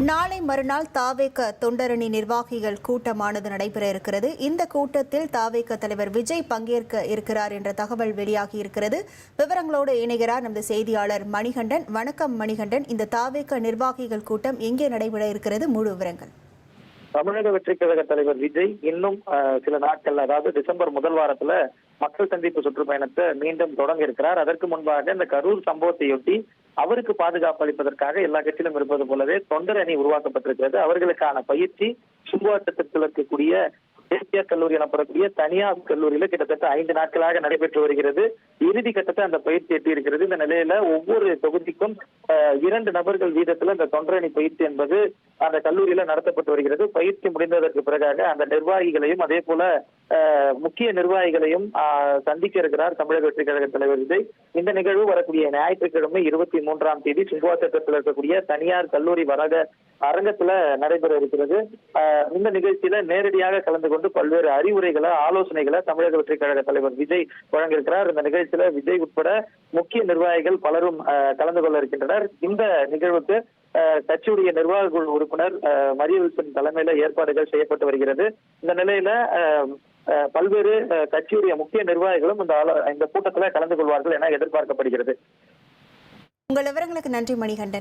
நாளை மறுநாள் தாவேக தொண்டரணி நிர்வாகிகள் கூட்டமானது நடைபெற இருக்கிறது. இந்த கூட்டத்தில் தாவேக தலைவர் விஜய் பங்கேற்க இருக்கிறார் என்ற தகவல் வெளியாகி இருக்கிறது. விவரங்களோடு இணைகிறார் நமது செய்தியாளர் மணிகண்டன். வணக்கம் மணிகண்டன். இந்த தாவேக நிர்வாகிகள் கூட்டம் எங்கே நடைபெற இருக்கிறது? முழு விவரங்கள். தமிழக வெற்றி கழக தலைவர் விஜய் இன்னும் சில நாட்கள், அதாவது டிசம்பர் முதல் வாரத்துல மக்கள் சந்திப்பு சுற்றுப்பயணத்தை மீண்டும் தொடங்க இருக்கிறார். அதற்கு முன்பாக இந்த கரூர் சம்பவத்தையொட்டி அவருக்கு பாதுகாப்பு அளிப்பதற்காக எல்லா கட்சியிலும் இருப்பது போலவே தொண்டர் அணி உருவாக்கப்பட்டிருக்கிறது. அவர்களுக்கான பயிற்சி சுங்குவாட்டத்தில் இருக்கக்கூடிய தேசிய கல்லூரி எனப்படக்கூடிய தனியார் கல்லூரியில கிட்டத்தட்ட 5 நாட்களாக நடைபெற்று வருகிறது. இறுதி கட்டத்தை அந்த பயிற்சி எட்டி இருக்கிறது. இந்த நிலையில ஒவ்வொரு தொகுதிக்கும் 2 நபர்கள் வீதத்துல இந்த தொண்டரணி பயிற்சி என்பது அந்த கல்லூரியில நடத்தப்பட்டு வருகிறது. பயிற்சி முடிந்ததற்கு பிறகாக அந்த நிர்வாகிகளையும் அதே போல முக்கிய நிர்வாகிகளையும் சந்திக்க இருக்கிறார் தமிழக வெற்றி கழக தலைவர் விஜய். இந்த நிகழ்வு வரக்கூடிய ஞாயிற்றுக்கிழமை 23ஆம் தேதி சுங்குவாட்டத்தில் இருக்கக்கூடிய தனியார் கல்லூரி வளாக அரங்கத்துல நடைபெற இருக்கிறது. இந்த நிகழ்ச்சியில நேரடியாக கலந்து கொண்டு பல்வேறு அறிவுரைகளை, ஆலோசனைகளை தமிழக வெற்றி கழக தலைவர் விஜய் வழங்கியிருக்கிறார். இந்த நிகழ்ச்சியில விஜய் உட்பட முக்கிய நிர்வாகிகள் பலரும் கலந்து கொள்ள இருக்கின்றனர். இந்த நிகழ்வுக்கு கட்சியுடைய நிர்வாக குழு உறுப்பினர் மரியவில்சன் தலைமையில ஏற்பாடுகள் செய்யப்பட்டு வருகிறது. இந்த நிலையில பல்வேறு கட்சியுடைய முக்கிய நிர்வாகிகளும் இந்த கூட்டத்துல கலந்து கொள்வார்கள் என எதிர்பார்க்கப்படுகிறது. உங்கள் விவரங்களுக்கு நன்றி மணிகண்டன்.